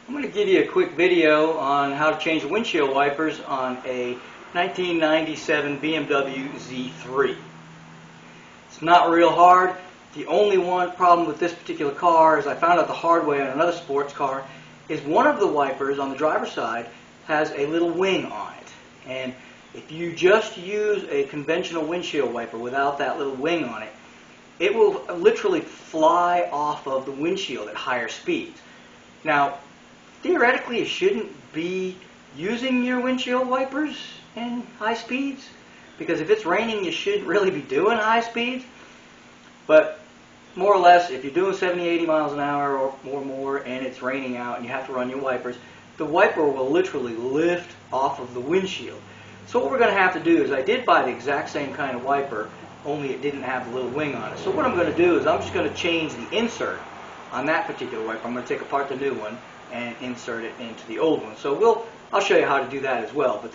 I'm going to give you a quick video on how to change the windshield wipers on a 1997 BMW Z3. It's not real hard. The only one problem with this particular car, as I found out the hard way on another sports car, is one of the wipers on the driver's side has a little wing on it. And if you just use a conventional windshield wiper without that little wing on it, it will literally fly off of the windshield at higher speeds. Now, theoretically, you shouldn't be using your windshield wipers in high speeds, because if it's raining, you shouldn't really be doing high speeds. But more or less, if you're doing 70, 80 miles an hour or more and it's raining out and you have to run your wipers, the wiper will literally lift off of the windshield. So what we're going to have to do is, I did buy the exact same kind of wiper, only it didn't have the little wing on it. So what I'm going to do is I'm just going to change the insert on that particular wiper. I'm going to take apart the new one and insert it into the old one. So I'll show you how to do that as well. But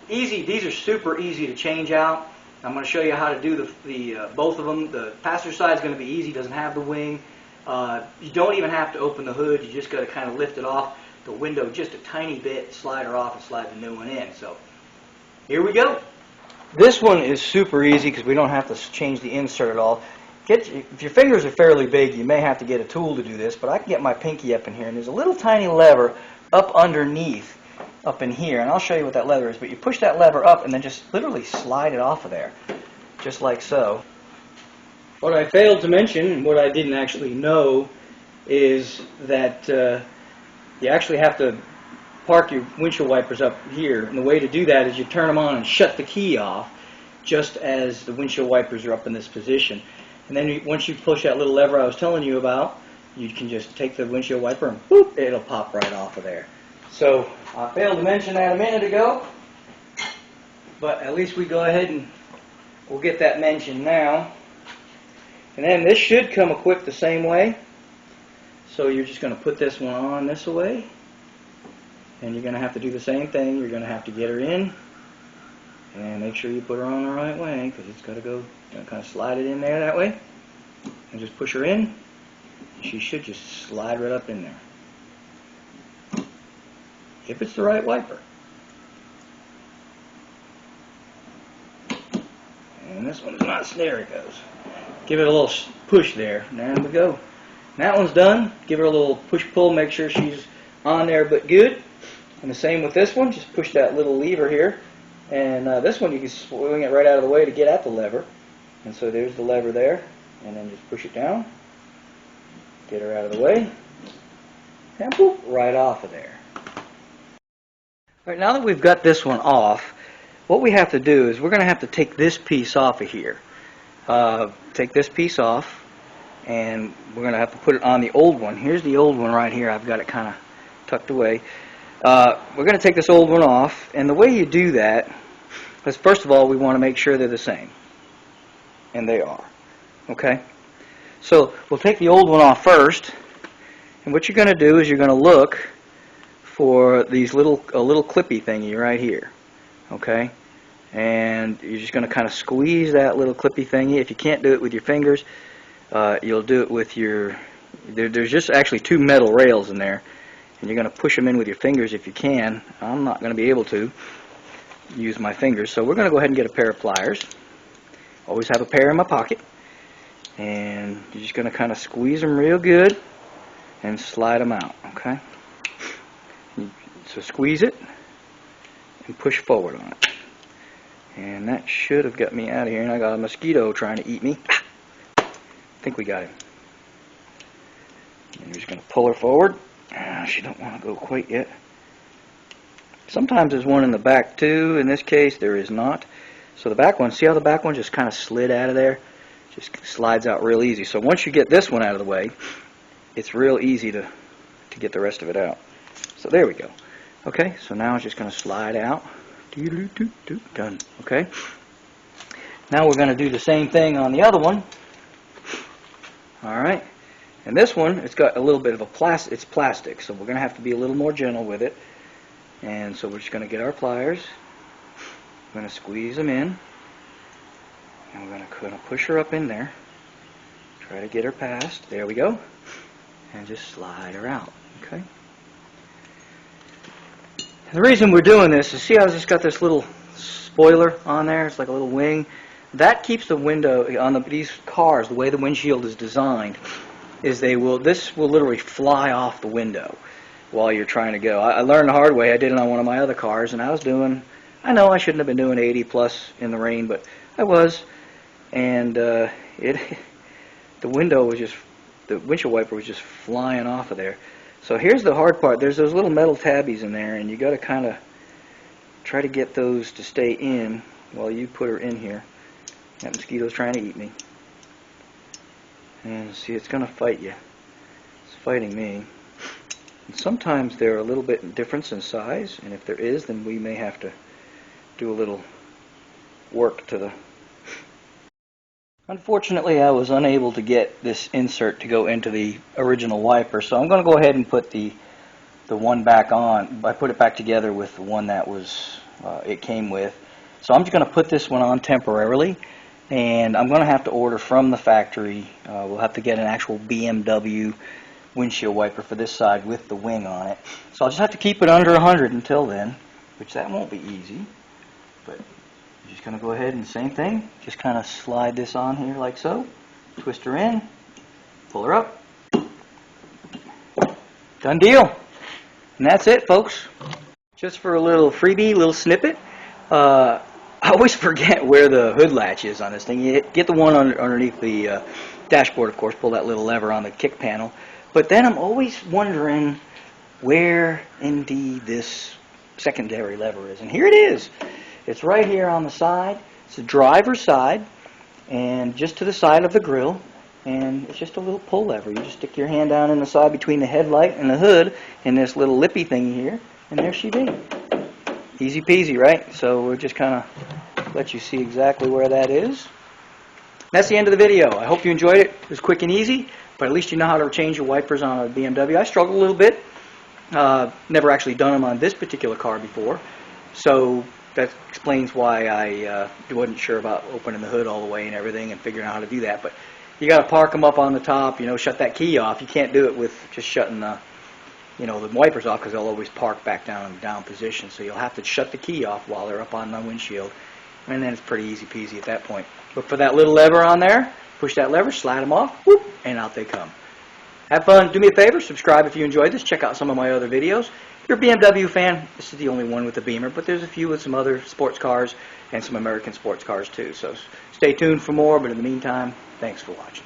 these are super easy to change out. I'm going to show you how to do both of them. The passenger side is going to be easy, doesn't have the wing. You don't even have to open the hood. You just got to kind of lift it off the window just a tiny bit, slide her off, and slide the new one in. So here we go. This one is super easy because we don't have to change the insert at all. If your fingers are fairly big, you may have to get a tool to do this, but I can get my pinky up in here, and there's a little tiny lever up underneath, up in here, and I'll show you what that lever is. But you push that lever up and then just literally slide it off of there, just like so. What I failed to mention, what I didn't actually know, is that you actually have to park your windshield wipers up here, and the way to do that is you turn them on and shut the key off just as the windshield wipers are up in this position. And then once you push that little lever I was telling you about, you can just take the windshield wiper and boop, it'll pop right off of there. So I failed to mention that a minute ago, but at least we go ahead and we'll get that mentioned now. And then this should come equipped the same way. So you're just going to put this one on this way, and you're going to have to do the same thing. You're going to have to get her in and make sure you put her on the right way, because it's got to go, kind of slide it in there that way, and just push her in. She should just slide right up in there, if it's the right wiper. And this one's not, so there it goes. Give it a little push there, and there we go. That one's done. Give her a little push-pull, make sure she's on there but good. And the same with this one, just push that little lever here. And this one you can swing it right out of the way to get at the lever. And so there's the lever there, and then just push it down, get her out of the way, and boop, right off of there. Alright, now that we've got this one off, what we have to do is we're going to have to take this piece off of here. Take this piece off, and we're going to have to put it on the old one. Here's the old one right here. I've got it kind of tucked away. We're going to take this old one off, and the way you do that is, first of all, we want to make sure they're the same. And they are. Okay? So we'll take the old one off first, and what you're going to do is you're going to look for these a little clippy thingy right here. Okay? And you're just going to kind of squeeze that little clippy thingy. If you can't do it with your fingers, you'll do it with your... There's just actually two metal rails in there, and you're going to push them in with your fingers if you can. I'm not going to be able to use my fingers, so we're going to go ahead and get a pair of pliers. Always have a pair in my pocket. And you're just going to kind of squeeze them real good and slide them out, okay? So squeeze it and push forward on it. And that should have got me out of here, and I got a mosquito trying to eat me. I think we got him. And you're just going to pull her forward. She don't want to go quite yet. Sometimes there's one in the back too. In this case, there is not. So the back one, see how the back one just kind of slid out of there? Just slides out real easy. So once you get this one out of the way, it's real easy to get the rest of it out. So there we go. Okay, so now it's just going to slide out. Done. Okay. Now we're going to do the same thing on the other one. Alright. And this one, it's got a little bit of it's plastic, so we're going to have to be a little more gentle with it. And so we're just going to get our pliers. We're going to squeeze them in. And we're going to kind of push her up in there. Try to get her past. There we go. And just slide her out. Okay. The reason we're doing this is, see how it's just got this little spoiler on there? It's like a little wing. That keeps the window on these cars. The way the windshield is designed is this will literally fly off the window while you're trying to go. I learned the hard way. I did it on one of my other cars, and I know I shouldn't have been doing 80 plus in the rain, but I was, and the windshield wiper was just flying off of there. So here's the hard part. There's those little metal tabbies in there, and you got to kind of try to get those to stay in while you put her in here. That mosquito's trying to eat me. And see, it's going to fight you. It's fighting me. And sometimes they're a little bit difference in size, and if there is, then we may have to do a little work to the... Unfortunately, I was unable to get this insert to go into the original wiper, so I'm going to go ahead and put the one back on. I put it back together with the one that it came with. So I'm just going to put this one on temporarily, and I'm going to have to order from the factory. We'll have to get an actual BMW windshield wiper for this side with the wing on it. So I'll just have to keep it under 100 until then, which that won't be easy. But I'm just going to go ahead and same thing, just kind of slide this on here like so, twist her in, pull her up, done deal. And that's it, folks. Just for a little freebie, little snippet, I always forget where the hood latch is on this thing. You get the one underneath the dashboard, of course, pull that little lever on the kick panel, but then I'm always wondering where indeed this secondary lever is. And here it is. It's right here on the side. It's the driver's side, and just to the side of the grill, and it's just a little pull lever. You just stick your hand down in the side between the headlight and the hood in this little lippy thing here, and there she be. Easy peasy, right? So we'll just kind of let you see exactly where that is. That's the end of the video. I hope you enjoyed it. It was quick and easy, but at least you know how to change your wipers on a BMW. I struggled a little bit. Never actually done them on this particular car before, so that explains why I wasn't sure about opening the hood all the way and everything and figuring out how to do that. But you got to park them up on the top, shut that key off. You can't do it with just shutting the wipers off, because they'll always park back down in down position. So you'll have to shut the key off while they're up on the windshield, and then it's pretty easy peasy at that point. Look for that little lever on there, push that lever, slide them off, whoop, and out they come. Have fun. Do me a favor, subscribe if you enjoyed this. Check out some of my other videos. If you're a BMW fan, this is the only one with the Beamer, but there's a few with some other sports cars and some American sports cars too. So stay tuned for more, but in the meantime, thanks for watching.